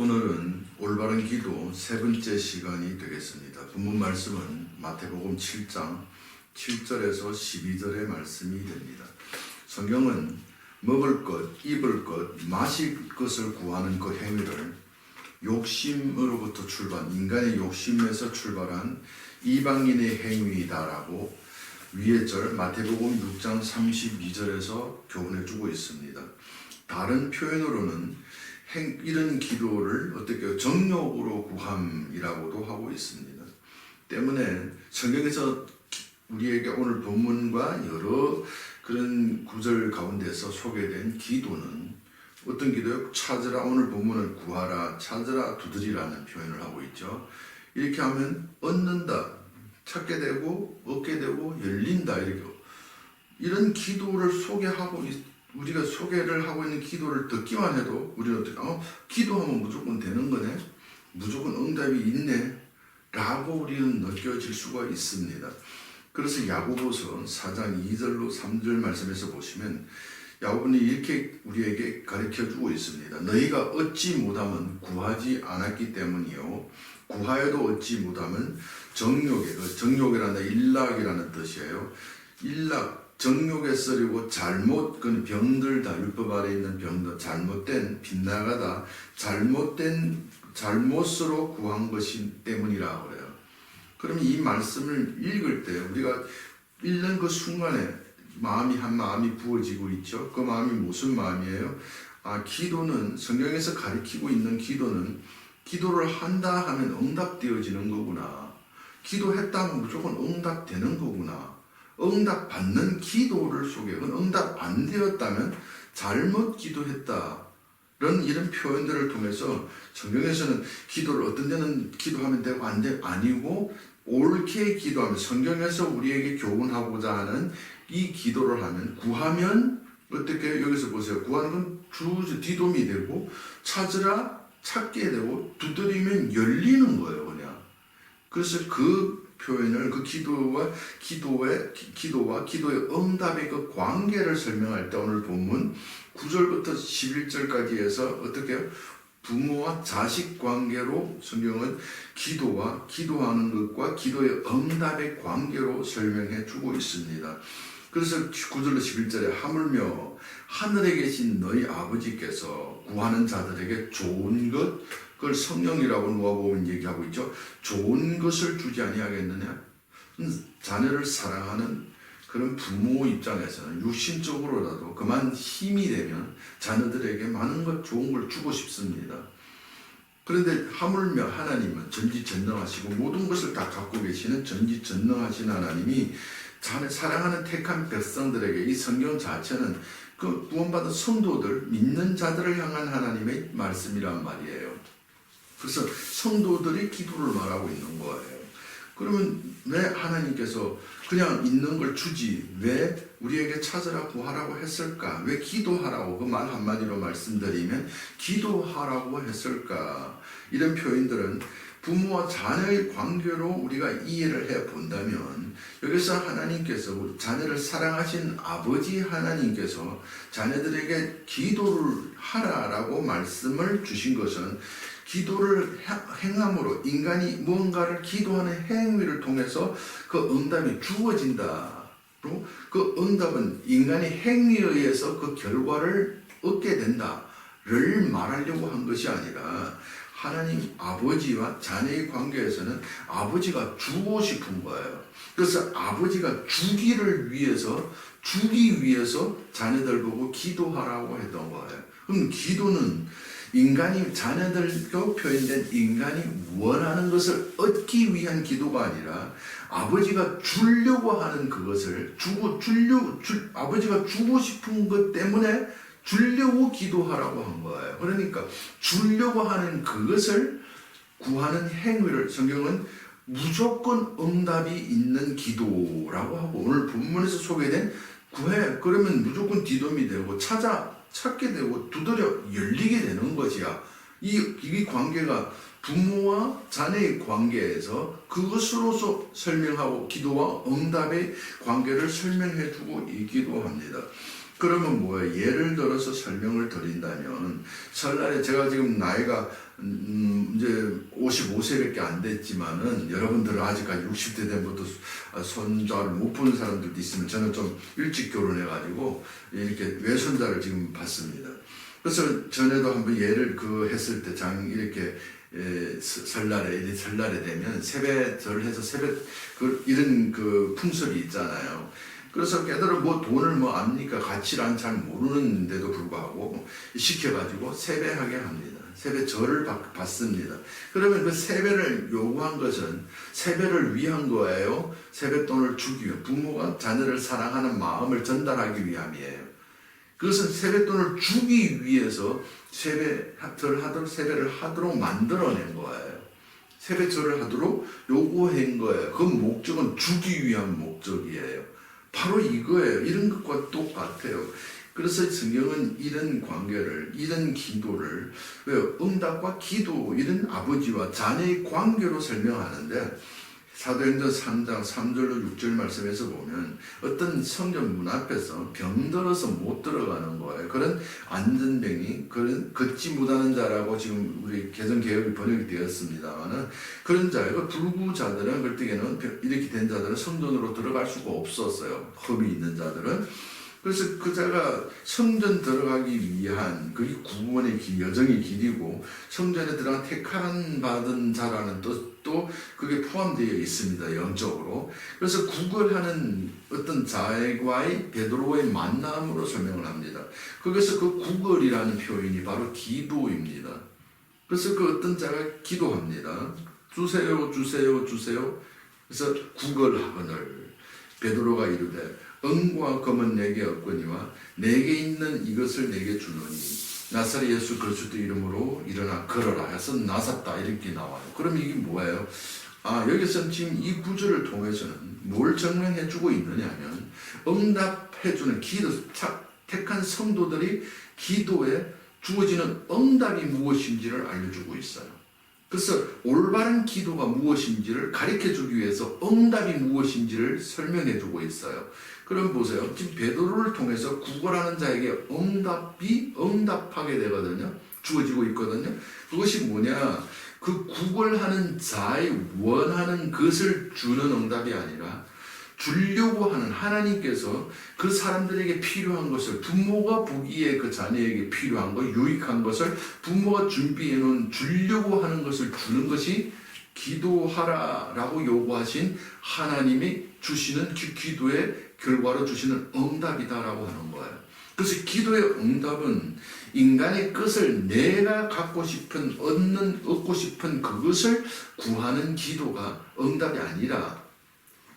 오늘은 올바른 기도 세 번째 시간이 되겠습니다. 본문 말씀은 마태복음 7장 7절에서 12절의 말씀이 됩니다. 성경은 먹을 것, 입을 것, 마실 것을 구하는 그 행위를 욕심으로부터 인간의 욕심에서 출발한 이방인의 행위다라고 위의 절 마태복음 6장 32절에서 교훈해 주고 있습니다. 다른 표현으로는 이런 기도를 어떻게 정욕으로 구함이라고도 하고 있습니다. 때문에 성경에서 우리에게 오늘 본문과 여러 그런 구절 가운데서 소개된 기도는 어떤 기도요? 찾으라, 오늘 본문은 구하라, 찾으라, 두드리라는 표현을 하고 있죠. 이렇게 하면 얻는다, 찾게 되고 얻게 되고 열린다, 이런 기도를 우리가 소개를 하고 있는 기도를 듣기만 해도 우리는 어떻게 기도하면 무조건 되는 거네, 무조건 응답이 있네 라고 우리는 느껴질 수가 있습니다. 그래서 야고보서 4장 2절로 3절 말씀에서 보시면 야고보는 이렇게 우리에게 가르쳐주고 있습니다. 너희가 얻지 못하면 구하지 않았기 때문이요, 구하여도 얻지 못하면 정욕이라는 일락이라는 뜻이에요. 정욕에 쓰리고 그건 병들다, 율법 아래 있는 병들, 잘못된, 빗나가다, 잘못으로 구한 것이 때문이라 그래요. 그러면 이 말씀을 읽을 때 우리가 읽는 그 순간에 한 마음이 부어지고 있죠. 그 마음이 무슨 마음이에요? 기도는, 성경에서 가리키고 있는 기도를 한다 하면 응답되어지는 거구나. 기도했다 하면 무조건 응답되는 거구나. 응답받는 기도를 응답 안 되었다면 잘못 기도했다. 이런 표현들을 통해서 성경에서는 기도를 어떤 데는 기도하면 되고 아니고 옳게 기도하면, 성경에서 우리에게 교훈하고자 하는 이 기도를 하면, 구하면 어떻게, 여기서 보세요. 구하는 건 뒤돔이 되고, 찾으라 찾게 되고, 두드리면 열리는 거예요, 그냥. 그래서 그 표현을, 그 기도와 기도의 응답의 그 관계를 설명할 때 오늘 본문 9절부터 11절까지 해서 어떻게 해요? 부모와 자식 관계로 성경은 기도와 기도하는 것과 기도의 응답의 관계로 설명해 주고 있습니다. 그래서 9절로 11절에 하물며 하늘에 계신 너희 아버지께서 구하는 자들에게 좋은 것, 그걸 성령이라고 누가복음은 얘기하고 있죠. 좋은 것을 주지 아니하겠느냐? 자녀를 사랑하는 그런 부모 입장에서는 육신적으로라도 그만 힘이 되면 자녀들에게 많은 것, 좋은 걸 주고 싶습니다. 그런데 하물며 하나님은 전지전능하시고 모든 것을 다 갖고 계시는 전지전능하신 하나님이 사랑하는 택한 백성들에게, 이 성경 자체는 그 구원받은 성도들, 믿는 자들을 향한 하나님의 말씀이란 말이에요. 그래서 성도들이 기도를 말하고 있는 거예요. 그러면 왜 하나님께서 그냥 있는 걸 주지 왜 우리에게 찾으라 구하라고 했을까? 왜 기도하라고, 그 말 한마디로 말씀드리면 기도하라고 했을까? 이런 표현들은 부모와 자녀의 관계로 우리가 이해를 해 본다면, 여기서 하나님께서 자녀를 사랑하신 아버지 하나님께서 자녀들에게 기도를 하라라고 말씀을 주신 것은 기도를 행함으로, 인간이 무언가를 기도하는 행위를 통해서 그 응답이 주어진다. 그 응답은 인간의 행위에 의해서 그 결과를 얻게 된다를 말하려고 한 것이 아니라, 하나님 아버지와 자녀의 관계에서는 아버지가 주고 싶은 거예요. 그래서 아버지가 주기 위해서 자녀들 보고 기도하라고 했던 거예요. 그럼 기도는 자녀들로 표현된 인간이 원하는 것을 얻기 위한 기도가 아니라, 아버지가 주려고 하는 그것을 아버지가 주고 싶은 것 때문에 주려고 기도하라고 한 거예요. 그러니까 주려고 하는 그것을 구하는 행위를 성경은 무조건 응답이 있는 기도라고 하고, 오늘 본문에서 소개된 구해, 그러면 무조건 뒤돔이 되고 찾게 되고 두드려 열리게 되는 것이야. 이 관계가 부모와 자녀의 관계에서 그것으로서 설명하고, 기도와 응답의 관계를 설명해 주고 있기도 합니다. 그러면 뭐예요? 예를 들어서 설명을 드린다면 설날에 제가 지금 나이가 이제 55세밖에 안 됐지만은 여러분들은 아직까지 60대 된부터 손자를 못 보는 사람들도 있으면 저는 좀 일찍 결혼해가지고 이렇게 외손자를 지금 봤습니다. 그래서 전에도 한번 예를 했을 때 이렇게 설날에 되면 세배절을 해서 이런 풍습이 있잖아요. 그래서 걔들은 돈을 압니까? 가치를 잘 모르는데도 불구하고 시켜가지고 세배하게 합니다. 세배절을 받습니다. 그러면 그 세배를 요구한 것은 세배를 위한 거예요. 세뱃돈을 주기 위해 부모가 자녀를 사랑하는 마음을 전달하기 위함이에요. 그것은 세뱃돈을 주기 위해서 세배를 하도록 만들어낸 거예요. 세배절을 하도록 요구한 거예요. 그 목적은 주기 위한 목적이에요. 바로 이거예요. 이런 것과 똑같아요. 그래서 성경은 이런 관계를, 이런 기도를, 응답과 기도, 이런 아버지와 자녀의 관계로 설명하는데, 사도행전 3장 3절로 6절 말씀에서 보면 어떤 성전 문 앞에서 병들어서 못 들어가는 거예요. 그런 안전병이, 그런 걷지 못하는 자라고 지금 우리 개정개혁이 번역이 되었습니다만은 그런 자예요. 불구자들은 그때에는 이렇게 된 자들은 성전으로 들어갈 수가 없었어요. 험이 있는 자들은. 그래서 그 자가 성전 들어가기 위한 그게 구원의 여정의 길이고 성전에 들어간 택한 받은 자라는 또 그게 포함되어 있습니다. 영적으로. 그래서 구걸하는 어떤 자와의 베드로의 만남으로 설명을 합니다. 거기서 그 구걸이라는 표현이 바로 기도입니다. 그래서 그 어떤 자가 기도합니다. 주세요, 주세요, 주세요. 그래서 구걸하거늘 베드로가 이르되 은과 금은 내게 없거니와 내게 있는 이것을 내게 주노니 나사렛 예수 그리스도 이름으로 일어나 걸어라 해서 나섰다 이렇게 나와요. 그럼 이게 뭐예요? 여기서 지금 이 구절을 통해서는 뭘 증명해 주고 있느냐면 응답해 주는 기도, 택한 성도들이 기도에 주어지는 응답이 무엇인지를 알려주고 있어요. 그래서 올바른 기도가 무엇인지를 가르쳐주기 위해서 응답이 무엇인지를 설명해주고 있어요. 그럼 보세요. 지금 베드로를 통해서 구걸하는 자에게 응답하게 되거든요. 주어지고 있거든요. 그것이 뭐냐? 그 구걸하는 자의 원하는 것을 주는 응답이 아니라 주려고 하는 하나님께서 그 사람들에게 필요한 것을 부모가 보기에 그 자녀에게 필요한 것, 유익한 것을 부모가 준비해 놓은 주려고 하는 것을 주는 것이 기도하라라고 요구하신 하나님이 주시는 기도의 결과로 주시는 응답이다라고 하는 거예요. 그래서 기도의 응답은 인간의 것을 내가 갖고 싶은 얻고 싶은 그것을 구하는 기도가 응답이 아니라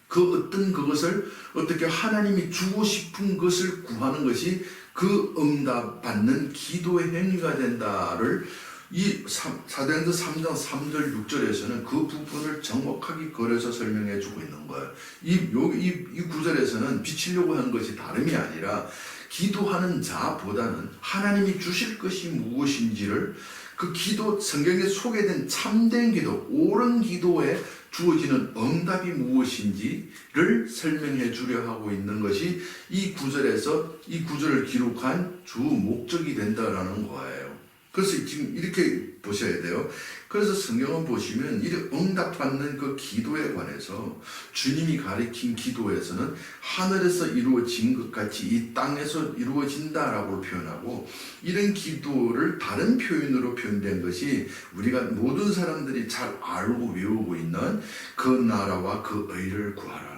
그 어떤 그것을 어떻게 하나님이 주고 싶은 것을 구하는 것이 그 응답 받는 기도의 행위가 된다를 이 사도행전 3장 3절 6절에서는 그 부분을 정확하게 걸어서 설명해 주고 있는 거예요. 이 구절에서는 비치려고 하는 것이 다름이 아니라 기도하는 자보다는 하나님이 주실 것이 무엇인지를 그 기도, 성경에 소개된 참된 기도, 옳은 기도에 주어지는 응답이 무엇인지를 설명해 주려 하고 있는 것이 이 구절에서 이 구절을 기록한 주 목적이 된다라는 거예요. 그래서 지금 이렇게 보셔야 돼요. 그래서 성경을 보시면 이 응답받는 그 기도에 관해서 주님이 가르친 기도에서는 하늘에서 이루어진 것 같이 이 땅에서 이루어진다라고 표현하고 이런 기도를 다른 표현으로 표현된 것이 우리가 모든 사람들이 잘 알고 외우고 있는 그 나라와 그 의를 구하라.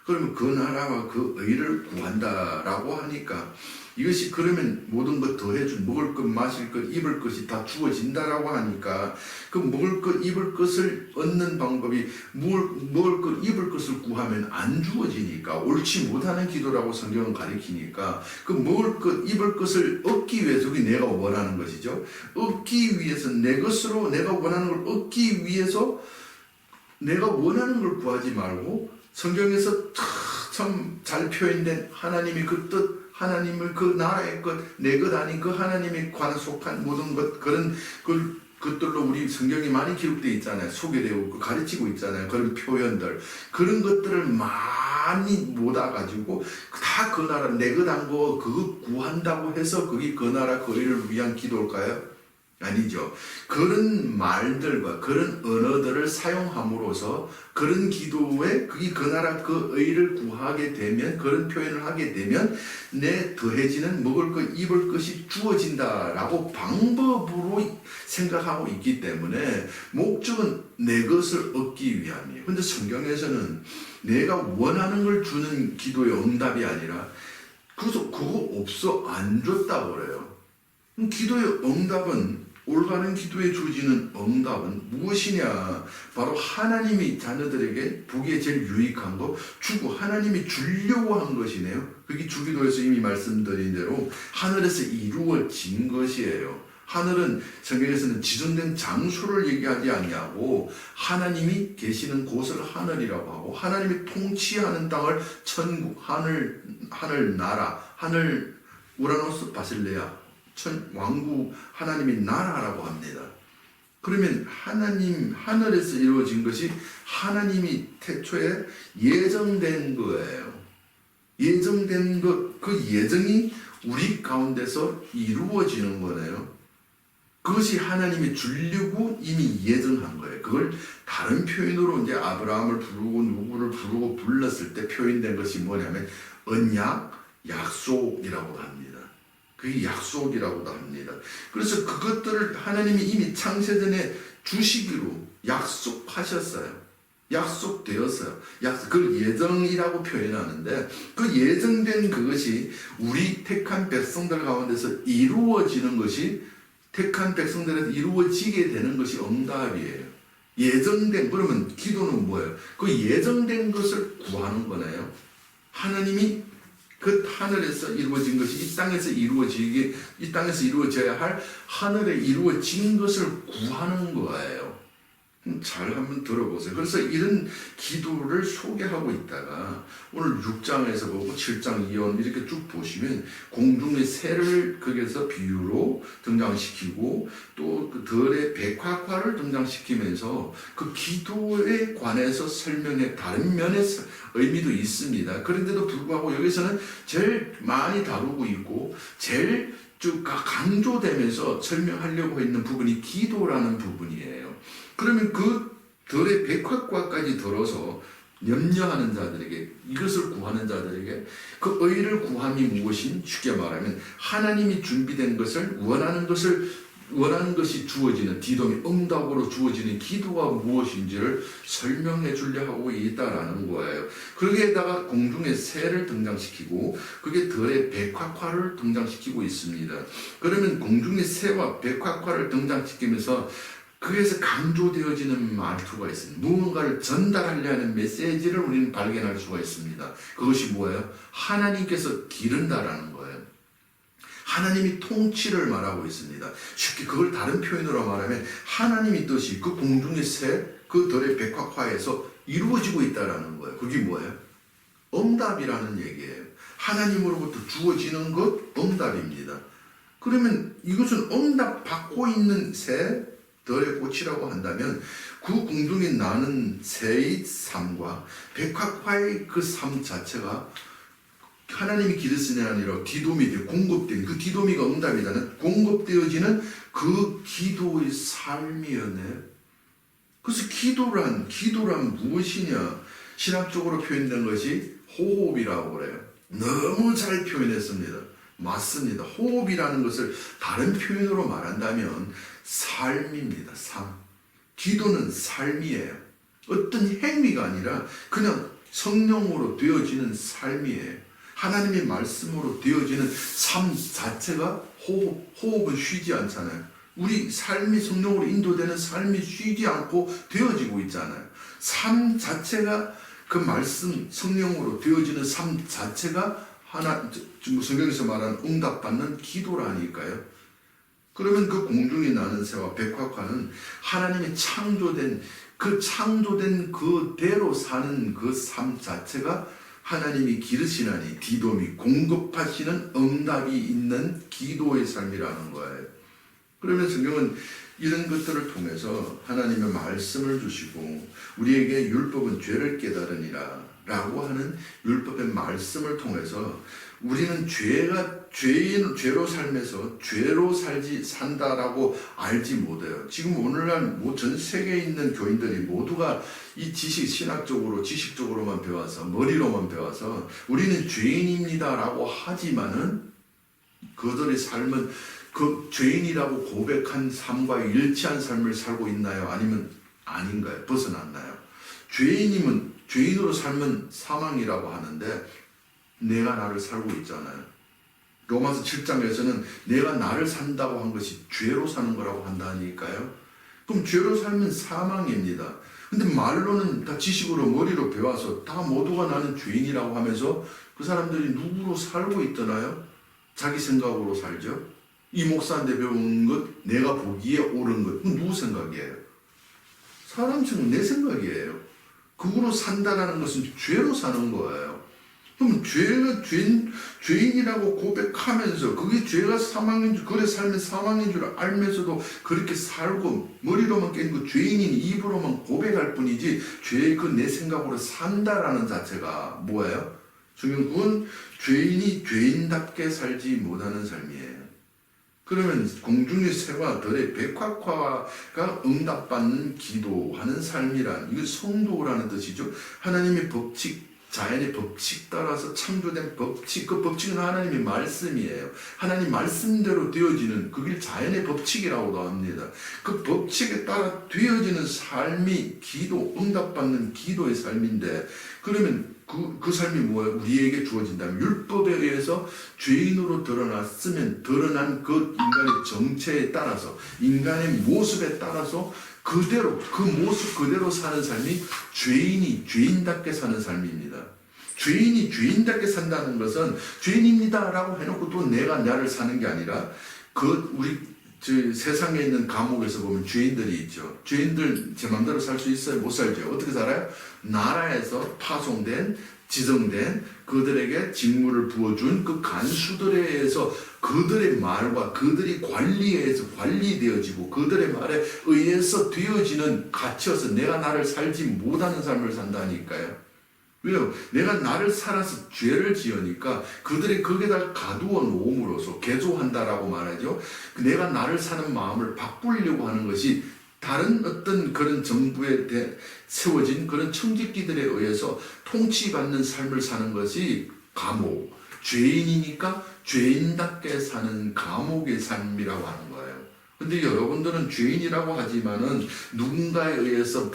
그러면 그 나라와 그 의를 구한다라고 하니까 이것이 그러면 모든 것 더해준 먹을 것, 마실 것, 입을 것이 다 주어진다라고 하니까 그 먹을 것, 입을 것을 얻는 방법이 먹을 것, 입을 것을 구하면 안 주어지니까 옳지 못하는 기도라고 성경은 가리키니까 그 먹을 것, 입을 것을 얻기 위해서 그게 내가 원하는 것이죠. 얻기 위해서 내 것으로 내가 원하는 걸 얻기 위해서 내가 원하는 걸 구하지 말고 성경에서 참 잘 표현된 하나님이 그 뜻, 하나님을 그 나라의 것, 내 것 아닌 그 하나님이 관속한 모든 것, 그런 그 것들로 우리 성경이 많이 기록되어 있잖아요. 소개되고 가르치고 있잖아요. 그런 표현들. 그런 것들을 많이 모아가지고 다 그 나라 내 것 한 거 그거 구한다고 해서 그게 그 나라 그 의를 위한 기도일까요? 아니죠. 그런 말들과 그런 언어들을 사용함으로써 그런 기도에 그게 그 나라 그 의를 구하게 되면 그런 표현을 하게 되면 내 더해지는 먹을 것 입을 것이 주어진다라고 방법으로 생각하고 있기 때문에 목적은 내 것을 얻기 위함이에요. 근데 성경에서는 내가 원하는 걸 주는 기도의 응답이 아니라 그래서 그거 없어 안 줬다고 그래요. 기도의 응답은 올바른 기도에 주어지는 응답은 무엇이냐? 바로 하나님이 자녀들에게 보기에 제일 유익한 거 주고 하나님이 주려고 한 것이네요. 그게 주기도에서 이미 말씀드린 대로 하늘에서 이루어진 것이에요. 하늘은 성경에서는 지존된 장소를 얘기하지 않냐고 하나님이 계시는 곳을 하늘이라고 하고 하나님이 통치하는 땅을 천국, 하늘 나라, 하늘 우라노스 바실레아 왕국 하나님이 나라라고 합니다. 그러면 하나님 하늘에서 이루어진 것이 하나님이 태초에 예정된 거예요. 예정된 것, 그 예정이 우리 가운데서 이루어지는 거네요. 그것이 하나님이 주려고 이미 예정한 거예요. 그걸 다른 표현으로 이제 아브라함을 부르고 누구를 부르고 불렀을 때 표현된 것이 뭐냐면 언약, 약속이라고 합니다. 그게 약속이라고도 합니다. 그래서 그것들을 하나님이 이미 창세전에 주시기로 약속하셨어요. 약속되었어요. 그걸 예정이라고 표현하는데 그 예정된 그것이 우리 택한 백성들 가운데서 이루어지는 것이 택한 백성들에서 이루어지게 되는 것이 응답이에요. 예정된, 그러면 기도는 뭐예요? 그 예정된 것을 구하는 거네요. 하나님이 그 하늘에서 이루어진 것이 이 땅에서 이루어져야 할 하늘에 이루어진 것을 구하는 거예요. 잘 한번 들어보세요. 그래서 이런 기도를 소개하고 있다가 오늘 6장에서 보고 7장 이언 이렇게 쭉 보시면 공중의 새를 거기에서 비유로 등장시키고 또 그 들의 백화과를 등장시키면서 그 기도에 관해서 설명해 다른 면의 의미도 있습니다. 그런데도 불구하고 여기서는 제일 많이 다루고 있고 제일 쭉 강조되면서 설명하려고 있는 부분이 기도라는 부분이에요. 그러면 그 들의 백화과까지 들어서 염려하는 자들에게 이것을 구하는 자들에게 그 의를 구함이 무엇인? 쉽게 말하면 하나님이 준비된 것을 원하는 것이 주어지는 디돔이 응답으로 주어지는 기도가 무엇인지를 설명해 주려 하고 있다라는 거예요. 거기에다가 공중의 새를 등장시키고 그게 들의 백화과를 등장시키고 있습니다. 그러면 공중의 새와 백화과를 등장시키면서 거기에서 강조되어지는 말투가 있습니다. 무언가를 전달하려 하는 메시지를 우리는 발견할 수가 있습니다. 그것이 뭐예요? 하나님께서 기른다라는 거예요. 하나님이 통치를 말하고 있습니다. 쉽게 그걸 다른 표현으로 말하면 하나님의 뜻이 그 공중의 새, 그 들의 백화과에서 이루어지고 있다라는 거예요. 그게 뭐예요? 응답이라는 얘기예요. 하나님으로부터 주어지는 것, 응답입니다. 그러면 이것은 응답 받고 있는 새, 들의 꽃이라고 한다면 그 공중에 나는 새의 삶과 백화과의 그 삶 자체가 하나님이 기르시는 아니라 디도미 공급된 그 디도미가 응답이잖아요. 공급되어지는 그 기도의 삶이었네. 그래서 기도란 무엇이냐? 신학적으로 표현된 것이 호흡이라고 그래요. 너무 잘 표현했습니다. 맞습니다. 호흡이라는 것을 다른 표현으로 말한다면 삶입니다. 삶. 기도는 삶이에요. 어떤 행위가 아니라 그냥 성령으로 되어지는 삶이에요. 하나님의 말씀으로 되어지는 삶 자체가 호흡은 쉬지 않잖아요. 우리 삶이 성령으로 인도되는 삶이 쉬지 않고 되어지고 있잖아요. 삶 자체가 그 말씀 성령으로 되어지는 삶 자체가 성경에서 말하는 응답받는 기도라니까요. 그러면 그 공중에 나는 새와 백화과는 하나님이 창조된 그대로 사는 그 삶 자체가 하나님이 기르시나니 디돔이 공급하시는 응답이 있는 기도의 삶이라는 거예요. 그러면 성경은 이런 것들을 통해서 하나님의 말씀을 주시고 우리에게 율법은 죄를 깨달으니라 라고 하는 율법의 말씀을 통해서 우리는 죄로 살면서 죄로 산다라고 알지 못해요. 지금 오늘날 전 세계에 있는 교인들이 모두가 이 지식적으로만 배워서 머리로만 배워서 우리는 죄인입니다라고 하지만은 그들의 삶은 그 죄인이라고 고백한 삶과 일치한 삶을 살고 있나요? 아니면 아닌가요? 벗어났나요? 죄인으로 살면 사망이라고 하는데 내가 나를 살고 있잖아요. 로마서 7장에서는 내가 나를 산다고 한 것이 죄로 사는 거라고 한다니까요. 그럼 죄로 살면 사망입니다. 근데 말로는 다 지식으로 머리로 배워서 다 모두가 나는 죄인이라고 하면서 그 사람들이 누구로 살고 있더나요? 자기 생각으로 살죠. 이 목사한테 배운 것, 내가 보기에 옳은 것, 그건 누구 생각이에요? 사람 생각, 내 생각이에요. 그거로 산다라는 것은 죄로 사는 거예요. 그럼 죄인이라고 고백하면서 그게 죄가 사망인 줄, 그래 살면 사망인 줄 알면서도 그렇게 살고 머리로만 깬 그 죄인인 입으로만 고백할 뿐이지 그 내 생각으로 산다라는 자체가 뭐예요? 그건 죄인이 죄인답게 살지 못하는 삶이에요. 그러면 공중의 새와 들의 백합화가 응답받는 기도하는 삶이란 이거 성도라는 뜻이죠. 하나님의 법칙, 자연의 법칙 따라서 창조된 법칙, 그 법칙은 하나님의 말씀이에요. 하나님 말씀대로 되어지는 그게 자연의 법칙이라고도 합니다. 그 법칙에 따라 되어지는 삶이 기도, 응답받는 기도의 삶인데 그러면 그 삶이 뭐예요? 우리에게 주어진다면 율법에 의해서 죄인으로 드러났으면 드러난 그 인간의 정체에 따라서 인간의 모습에 따라서 그대로 그 모습 그대로 사는 삶이 죄인이 죄인답게 사는 삶입니다. 죄인이 죄인답게 산다는 것은 죄인입니다라고 해놓고 또 내가 나를 사는 게 아니라 우리 세상에 있는 감옥에서 보면 죄인들이 있죠. 죄인들 제 마음대로 살 수 있어요? 못 살죠. 어떻게 살아요? 나라에서 파송된 지정된 그들에게 직무를 부어준 그 간수들에 의해서 그들의 말과 그들이 관리되어지고 그들의 말에 의해서 되어지는 갇혀서 내가 나를 살지 못하는 삶을 산다니까요. 왜요? 내가 나를 살아서 죄를 지으니까 그들이 거기다 가두어 놓음으로써 개조한다라고 말하죠. 내가 나를 사는 마음을 바꾸려고 하는 것이 다른 어떤 그런 정부에 세워진 그런 청지기들에 의해서 통치받는 삶을 사는 것이 감옥, 죄인이니까 죄인답게 사는 감옥의 삶이라고 하는 거예요. 근데 여러분들은 죄인이라고 하지만은 누군가에 의해서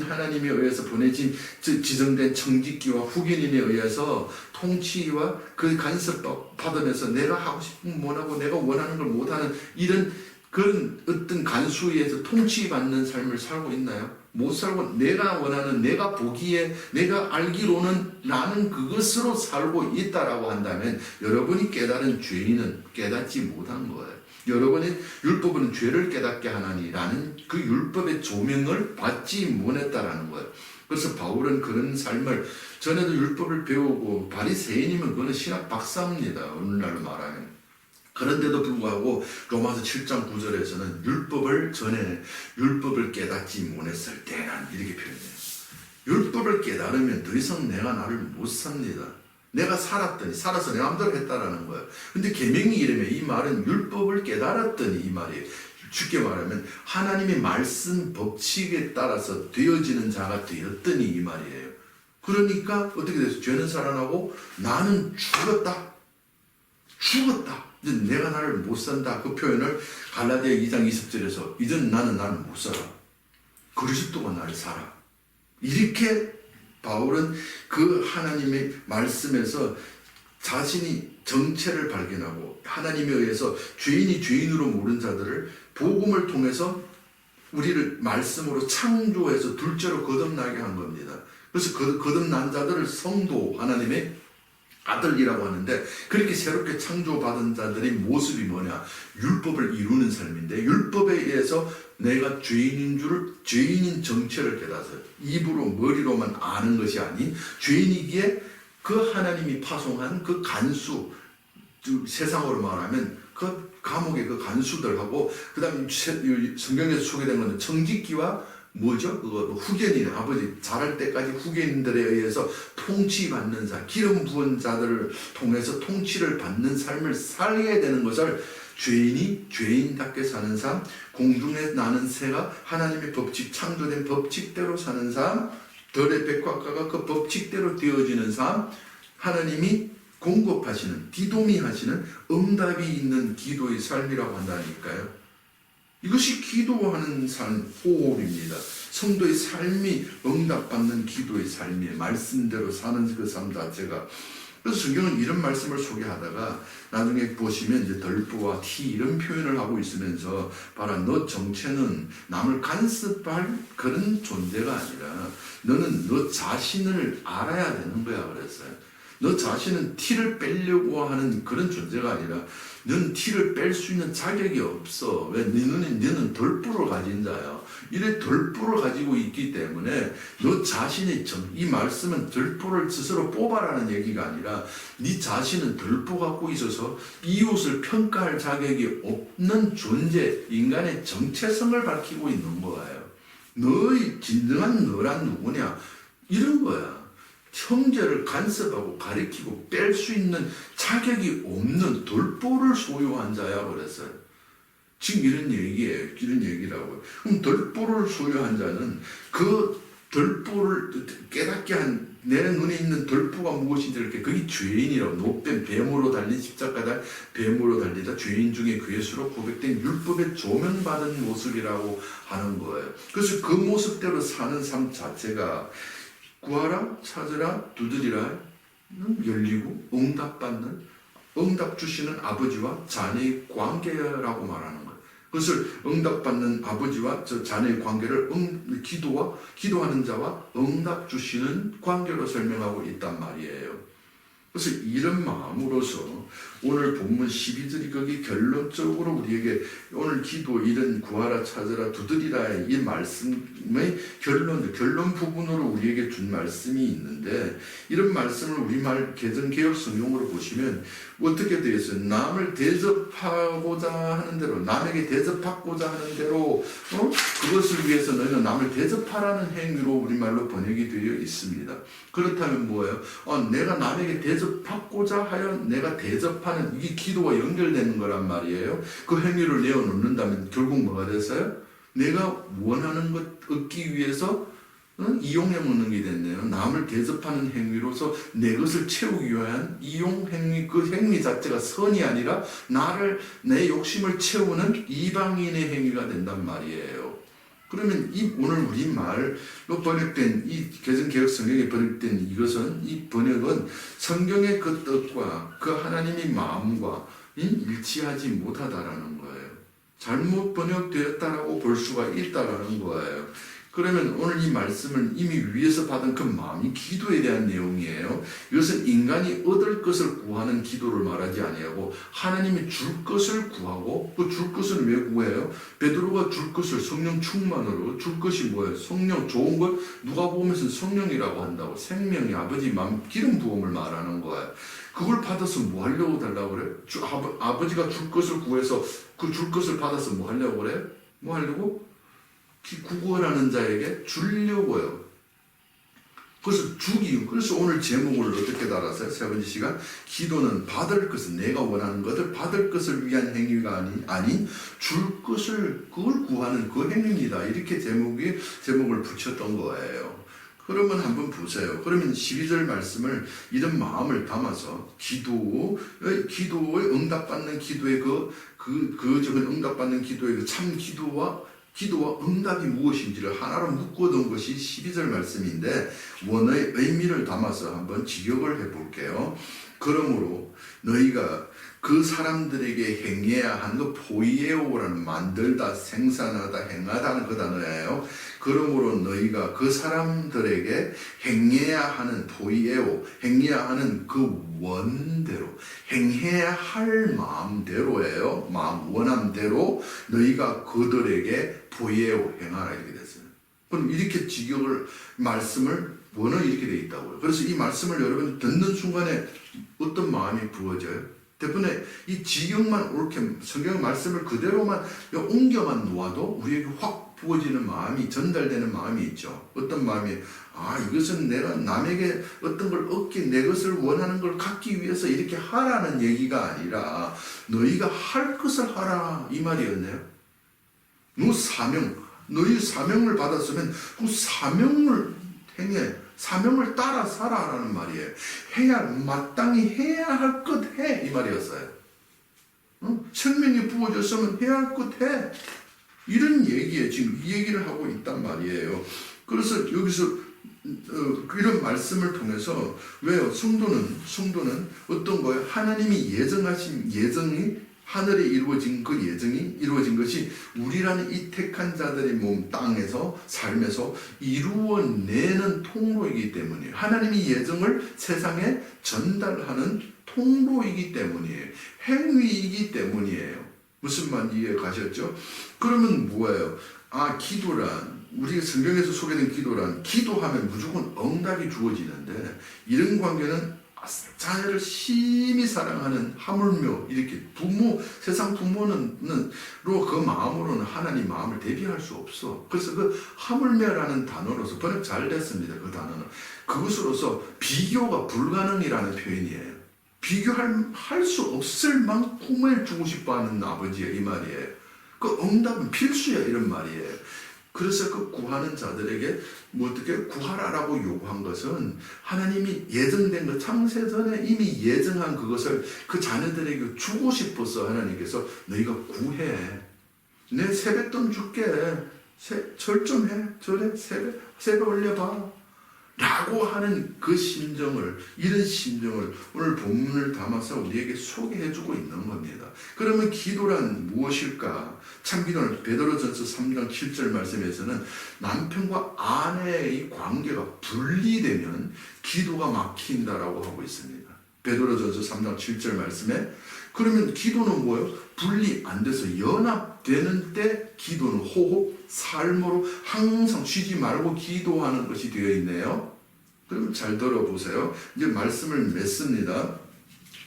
하나님에 의해서 보내진 지정된 청지기와 후견인에 의해서 통치와 그 간섭 받으면서 내가 하고 싶은 건 못하고 내가 원하는 걸 못하는 이런 그런 어떤 간수에 의해서 통치받는 삶을 살고 있나요? 못 살고 내가 원하는 내가 보기에 내가 알기로는 나는 그것으로 살고 있다라고 한다면 여러분이 깨달은 죄인은 깨닫지 못한 거예요. 여러분이 율법은 죄를 깨닫게 하나니라는 그 율법의 조명을 받지 못했다라는 거예요. 그래서 바울은 그런 삶을 전에도 율법을 배우고 바리새인이면 그거는 신학 박사입니다. 오늘날로 말하면. 그런데도 불구하고 로마서 7장 9절에서는 율법을 깨닫지 못했을 때란 이렇게 표현해요. 율법을 깨달으면 더 이상 내가 나를 못 삽니다. 내가 살아서 내 마음대로 했다라는 거예요. 근데 계명이 이러면 이 말은 율법을 깨달았더니 이 말이에요. 쉽게 말하면 하나님의 말씀 법칙에 따라서 되어지는 자가 되었더니 이 말이에요. 그러니까 어떻게 됐어요? 죄는 살아나고 나는 죽었다. 이제 내가 나를 못 산다. 그 표현을 갈라디아 2장 20절에서 이젠 나는 못 살아. 그리스도가 나를 살아. 이렇게 바울은 그 하나님의 말씀에서 자신이 정체를 발견하고 하나님에 의해서 죄인이 죄인으로 모른 자들을 복음을 통해서 우리를 말씀으로 창조해서 둘째로 거듭나게 한 겁니다. 그래서 거듭난 자들을 성도 하나님의 아들이라고 하는데 그렇게 새롭게 창조받은 자들의 모습이 뭐냐? 율법을 이루는 삶인데 율법에 의해서 내가 죄인인 정체를 깨닫아서 입으로 머리로만 아는 것이 아닌 죄인이기에 그 하나님이 파송한 그 간수 세상으로 말하면 그 감옥의 그 간수들하고 그다음에 성경에서 소개된 것은 청지기와 뭐죠? 그거 후견인 아버지 자랄 때까지 후견인들에 의해서 통치받는 자, 기름 부은 자들을 통해서 통치를 받는 삶을 살게 되는 것을 죄인이 죄인답게 사는 삶, 공중에 나는 새가 하나님의 법칙, 창조된 법칙대로 사는 삶, 들의 백화과가 그 법칙대로 되어지는 삶, 하나님이 공급하시는, 디도미하시는 응답이 있는 기도의 삶이라고 한다니까요. 이것이 기도하는 삶, 호흡입니다. 성도의 삶이 응답받는 기도의 삶이에요. 말씀대로 사는 그 삶 자체가. 그래서 성경은 이런 말씀을 소개하다가 나중에 보시면 이제 덜보와 티 이런 표현을 하고 있으면서 봐라, 너 정체는 남을 간섭할 그런 존재가 아니라 너는 너 자신을 알아야 되는 거야 그랬어요. 너 자신은 티를 빼려고 하는 그런 존재가 아니라 너는 티를 뺄 수 있는 자격이 없어. 왜? 너는 덜보를 가진 자야. 이래 덜보를 가지고 있기 때문에 너 자신의 이 말씀은 덜보를 스스로 뽑아라는 얘기가 아니라 네 자신은 덜보 갖고 있어서 이웃을 평가할 자격이 없는 존재, 인간의 정체성을 밝히고 있는 거예요. 너의 진정한 너란 누구냐? 이런 거야. 형제를 간섭하고 가리키고 뺄 수 있는 자격이 없는 덜보를 소유한 자야 그랬어요. 지금 이런 얘기예요. 이런 얘기라고요. 그럼 덜보를 소유한 자는 그 덜보를 깨닫게 한 내 눈에 있는 덜보가 무엇인지 이렇게 그게 죄인이라고 못된 뱀으로 달린 십자가다 뱀으로 달리다 죄인 중에 괴수로 고백된 율법에 조명받은 모습이라고 하는 거예요. 그래서 그 모습대로 사는 삶 자체가 구하라, 찾으라, 두드리라, 열리고 응답받는, 응답 주시는 아버지와 자녀의 관계라고 말하는 거예요. 그것을 응답받는 아버지와 저 자녀의 관계를 기도하는 자와 응답 주시는 관계로 설명하고 있단 말이에요. 그래서 이런 마음으로서 오늘 본문 12절이 거기 결론적으로 우리에게 오늘 기도 이런 구하라 찾으라 두드리라의 이 말씀의 결론 부분으로 우리에게 준 말씀이 있는데 이런 말씀을 우리말 개정개혁 성경으로 보시면 어떻게 되어 있어요? 남을 대접하고자 하는 대로 남에게 대접받고자 하는 대로 그것을 위해서 너희는 남을 대접하라는 행위로 우리말로 번역이 되어 있습니다. 그렇다면 뭐예요? 내가 남에게 대접받고자 하여 내가 대접하는 이게 기도와 연결되는 거란 말이에요. 그 행위를 내어놓는다면 결국 뭐가 됐어요? 내가 원하는 것 얻기 위해서 이용해 먹는 게 됐네요. 남을 대접하는 행위로서 내 것을 채우기 위한 이용 행위, 그 행위 자체가 선이 아니라 내 욕심을 채우는 이방인의 행위가 된단 말이에요. 그러면 오늘 우리 말로 번역된 이 개정개혁 성경에 번역된 이것은 이 번역은 성경의 그 뜻과 그 하나님의 마음과 일치하지 못하다라는 거예요. 잘못 번역되었다라고 볼 수가 있다라는 거예요. 그러면 오늘 이 말씀을 이미 위에서 받은 그 마음이 기도에 대한 내용이에요. 이것은 인간이 얻을 것을 구하는 기도를 말하지 아니하고 하나님이 줄 것을 구하고 그 줄 것을 왜 구해요? 베드로가 줄 것을 성령 충만으로 줄 것이 뭐예요? 성령 좋은 것 누가 보면서 성령이라고 한다고 생명이 아버지 마음 기름 부음을 말하는 거예요. 그걸 받아서 뭐 하려고 달라고 그래? 아버지가 줄 것을 구해서 그 줄 것을 받아서 뭐 하려고 그래? 뭐 하려고? 구걸하는 자에게 주려고요. 그래서 오늘 제목을 어떻게 달았어요? 세 번째 시간 기도는 받을 것은 내가 원하는 것을 받을 것을 위한 행위가 아닌 줄 것을 그걸 구하는 그 행위입니다. 이렇게 제목을 붙였던 거예요. 그러면 한번 보세요. 그러면 12절 말씀을 이런 마음을 담아서 기도의 응답받는 기도의 응답받는 기도의 참 기도와 응답이 무엇인지를 하나로 묶어둔 것이 12절 말씀인데 원어의 의미를 담아서 한번 직역을 해볼게요. 그러므로 너희가 그 사람들에게 행해야 하는 거 포이에오라는 만들다, 생산하다, 행하다는 그 단어예요. 그러므로 너희가 그 사람들에게 행해야 하는 포이에오, 행해야 하는 그 원대로, 행해야 할 마음대로예요. 마음 원함대로 너희가 그들에게 포이에오 행하라 이렇게 됐어요. 그럼 이렇게 말씀을 원어 이렇게 돼 있다고요. 그래서 이 말씀을 여러분 듣는 순간에 어떤 마음이 부어져요? 대부분의 이 지경만 옳게 성경 말씀을 그대로만 옮겨만 놓아도 우리에게 확 부어지는 마음이, 전달되는 마음이 있죠. 어떤 마음이, 이것은 내가 남에게 어떤 걸 얻기, 내 것을 원하는 걸 갖기 위해서 이렇게 하라는 얘기가 아니라 너희가 할 것을 하라, 이 말이었네요. 너희 사명을 받았으면 그 사명을 행해, 사명을 따라 살아라는 말이에요. 마땅히 해야 할 것 해, 이 말이었어요. 생명이 부어졌으면 해야 할 것 해. 이런 얘기에 지금 이 얘기를 하고 있단 말이에요. 그래서 여기서 이런 말씀을 통해서 왜요? 성도는 어떤 거예요? 하나님이 예정하신 예정이 하늘에 이루어진 그 예정이 이루어진 것이 우리라는 이 택한 자들의 몸 땅에서 삶에서 이루어내는 통로이기 때문이에요. 하나님이 예정을 세상에 전달하는 통로이기 때문이에요. 행위이기 때문이에요. 무슨 말인지 이해 가셨죠? 그러면 뭐예요? 기도란, 우리가 성경에서 소개된 기도란, 기도하면 무조건 응답이 주어지는데, 이런 관계는 자녀를 심히 사랑하는 하물며 이렇게 세상 부모는 그 마음으로는 하나님 마음을 대비할 수 없어. 그래서 그 하물며라는 단어로서 번역 잘 됐습니다. 그 단어는 그것으로서 비교가 불가능이라는 표현이에요. 비교할 수 없을 만큼을 주고 싶어하는 아버지야, 이 말이에요. 그 응답은 필수야, 이런 말이에요. 그래서 그 구하는 자들에게 어떻게 구하라라고 요구한 것은 하나님이 예정된 것, 창세 전에 이미 예정한 그것을 그 자녀들에게 주고 싶어서 하나님께서 너희가 구해. 내 세뱃돈 줄게. 절 좀 해. 절에 세배 올려봐. 라고 하는 그 심정을, 이런 심정을 오늘 본문을 담아서 우리에게 소개해주고 있는 겁니다. 그러면 기도란 무엇일까? 참기도는 베드로전서 3장 7절 말씀에서는 남편과 아내의 관계가 분리되면 기도가 막힌다라고 하고 있습니다. 베드로전서 3장 7절 말씀에 그러면 기도는 뭐예요? 분리 안 돼서 연합되는 때 기도는 호흡, 삶으로 항상 쉬지 말고 기도하는 것이 되어 있네요. 그러면 잘 들어보세요. 이제 말씀을 맺습니다.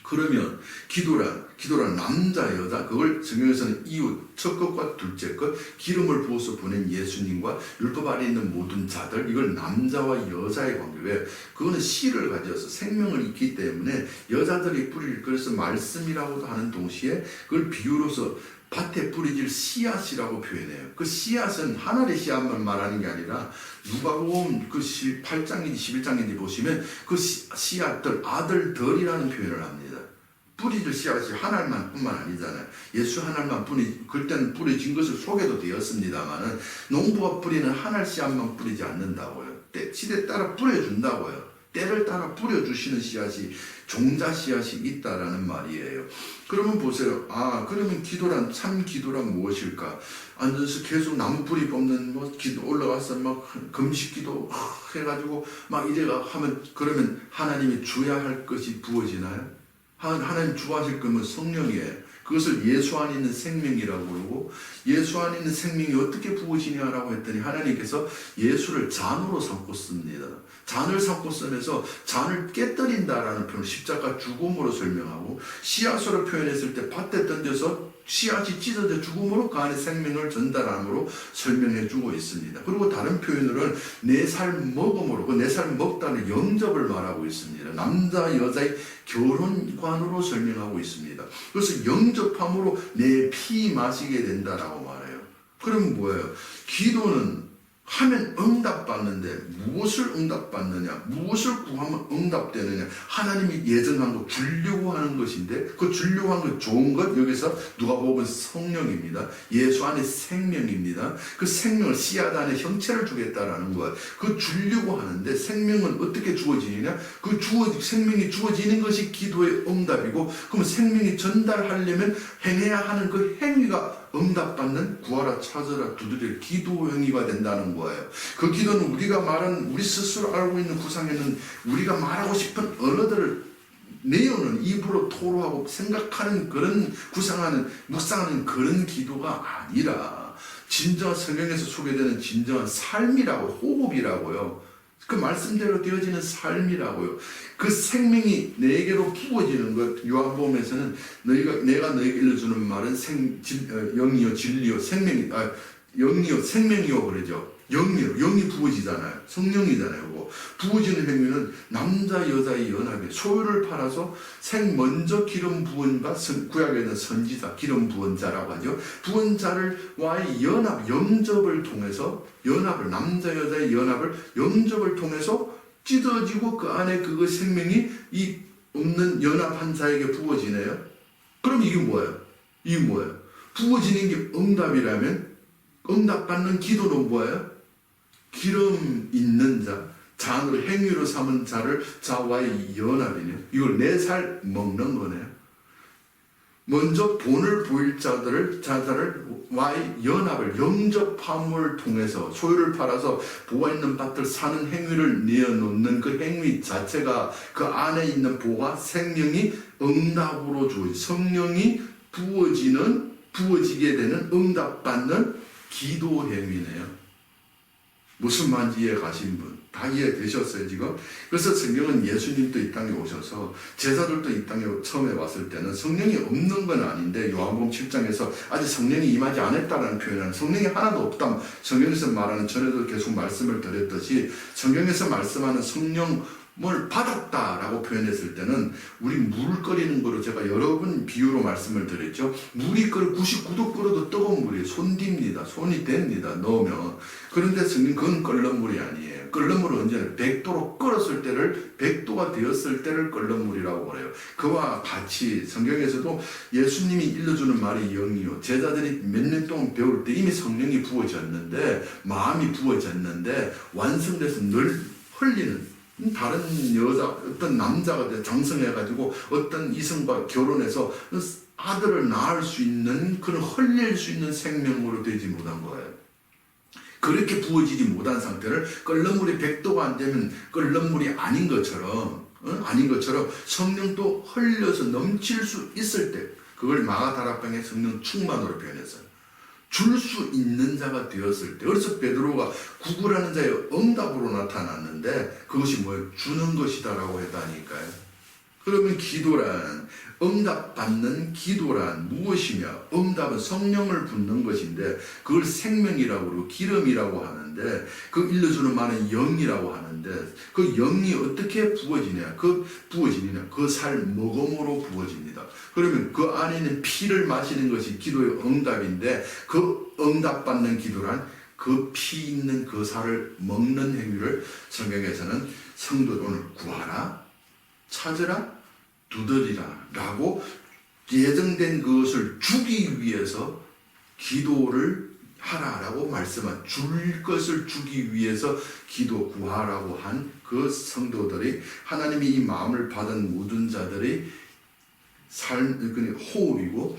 그러면 기도란 남자, 여자, 그걸 성경에서는 이웃, 첫 것과 둘째 것, 기름을 부어서 보낸 예수님과 율법 아래 있는 모든 자들, 이걸 남자와 여자의 관계. 왜? 그거는 씨를 가져서 생명을 잇기 때문에 여자들이 뿌릴, 그래서 말씀이라고도 하는 동시에 그걸 비유로서 밭에 뿌리질 씨앗이라고 표현해요. 그 씨앗은 하나의 씨앗만 말하는 게 아니라 누가복음 그 8장인지 11장인지 보시면 그 씨앗들, 아들들이라는 표현을 합니다. 뿌리질 씨앗이 하나만 뿐만 아니잖아요. 예수 하나만 그때는 뿌려진 것을 소개도 되었습니다만은 농부가 뿌리는 하나 씨앗만 뿌리지 않는다고요. 시대 따라 뿌려준다고요. 때를 따라 뿌려주시는 씨앗이, 종자 씨앗이 있다라는 말이에요. 그러면 보세요. 그러면 기도란, 참 기도란 무엇일까? 앉아서 계속 나무 뿌리 뽑는 기도 올라가서 금식 기도 해가지고 이래가 하면, 그러면 하나님이 줘야 할 것이 부어지나요? 하나님 주하실 거면 성령이에요. 그것을 예수 안에 있는 생명이라고 그러고, 예수 안에 있는 생명이 어떻게 부어지냐라고 했더니 하나님께서 예수를 잔으로 삼고 씁니다. 잔을 삼고 쓰면서 잔을 깨뜨린다라는 표현을 십자가 죽음으로 설명하고, 씨앗으로 표현했을 때 밭에 던져서 씨앗이 찢어져 죽음으로 그 안에 생명을 전달함으로 설명해 주고 있습니다. 그리고 다른 표현으로는 4살 먹음으로, 그 4살 먹다는 영접을 말하고 있습니다. 남자 여자의 결혼관으로 설명하고 있습니다. 그래서 영접함으로 내 피 마시게 된다라고 말해요. 그럼 뭐예요? 기도는 하면 응답받는데 무엇을 응답받느냐? 무엇을 구하면 응답되느냐? 하나님이 예정한 거 주려고 하는 것인데, 그 주려고 하는 것, 좋은 것, 여기서 누가복음 성령입니다. 예수 안에 생명입니다. 그 생명을 씨앗 안에 형체를 주겠다라는 것. 그 주려고 하는데 생명은 어떻게 주어지느냐? 생명이 주어지는 것이 기도의 응답이고, 그러면 생명이 전달하려면 행해야 하는 그 행위가 응답받는 구하라 찾으라 두드려 기도 행위가 된다는 거예요. 그 기도는 우리가 말한, 우리 스스로 알고 있는 구상에는 우리가 말하고 싶은 언어들을 내어는 입으로 토로하고 생각하는 그런 묵상하는 그런 기도가 아니라 진정한 성경에서 소개되는 진정한 삶이라고, 호흡이라고요. 그 말씀대로 되어지는 삶이라고요. 그 생명이 내게로 부어지는 것. 요한복음에서는 내가 너에게 일러주는 말은 영이요 진리요 영이요 생명이요 그러죠. 영이 부어지잖아요. 성령이잖아요. 그거. 부어지는 행위는 남자 여자의 연합이에요. 소유를 팔아서 먼저 기름 부은 바, 구약에는 선지자 기름 부은 자라고 하죠. 부은 자와의 연합, 영접을 통해서 남자 여자의 연합을 영접을 통해서 찢어지고 그 안에 그 생명이 이 없는 연합한 자에게 부어지네요. 그럼 이게 뭐예요? 부어지는 게 응답이라면 응답받는 기도는 뭐예요? 기름 있는 자, 잔을 행위로 삼은 자와의 연합이네요. 이걸 4살 먹는 거네요. 먼저 본을 보일 자들와의 연합을 영접함을 통해서 소유를 팔아서 보아 있는 밭을 사는 행위를 내어놓는 그 행위 자체가 그 안에 있는 보화 생명이 응답으로 주어지 성령이 부어지게 되는 응답받는 기도 행위네요. 무슨 말인지 이해 가신 분? 다 이해되셨어요, 지금? 그래서 성경은 예수님도 이 땅에 오셔서 제자들도 이 땅에 처음에 왔을 때는 성령이 없는 건 아닌데 요한복음 7장에서 아직 성령이 임하지 않았다는 표현은 성령이 하나도 없다. 성경에서 말하는 전에도 계속 말씀을 드렸듯이 성경에서 말씀하는 성령을 받았다라고 표현했을 때는 우리 물 끓이는 거로 제가 여러 번 비유로 말씀을 드렸죠. 물이 99도 끓어도 뜨거운 물이에요. 손이 됩니다. 넣으면. 그런데 성령 그건 끓는 물이 아니에요. 끓는 물은 언제나 100도로 끓었을 때를 100도가 되었을 때를 끓는 물이라고 그래요. 그와 같이 성경에서도 예수님이 일러주는 말이 영이요. 제자들이 몇 년 동안 배울 때 이미 성령이 부어졌는데 마음이 부어졌는데 완성돼서 늘 흘리는 다른 여자, 어떤 남자가 장성해가지고 어떤 이성과 결혼해서 아들을 낳을 수 있는 그런 흘릴 수 있는 생명으로 되지 못한 거예요. 그렇게 부어지지 못한 상태를 끓는 물이 100도가 안 되면 끓는 물이 아닌 것처럼 성령도 흘려서 넘칠 수 있을 때 그걸 마가다락방의 성령 충만으로 표현했어요. 줄 수 있는 자가 되었을 때. 그래서 베드로가 구구라는 자의 응답으로 나타났는데 그것이 뭐예요? 주는 것이다라고 했다니까요. 그러면 기도란 응답받는 기도란 무엇이냐? 응답은 성령을 붓는 것인데 그걸 생명이라고 그러고 기름이라고 하는데 그 일러주는 말은 영이라고 하는데 그 영이 어떻게 부어지냐? 그 살 먹음으로 부어집니다. 그러면 그 안에 있는 피를 마시는 것이 기도의 응답인데 그 응답받는 기도란 그 피 있는 그 살을 먹는 행위를 성경에서는 성도들 오늘 구하라, 찾으라, 두드리라 라고 예정된 그것을 주기 위해서 기도를 하라라고 말씀한 줄 것을 주기 위해서 기도 구하라고 한 그 성도들이 하나님이 이 마음을 받은 모든 자들의 호흡이고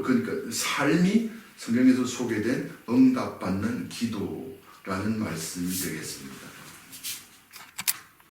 그러니까 삶이 성경에서 소개된 응답받는 기도라는 말씀이 되겠습니다.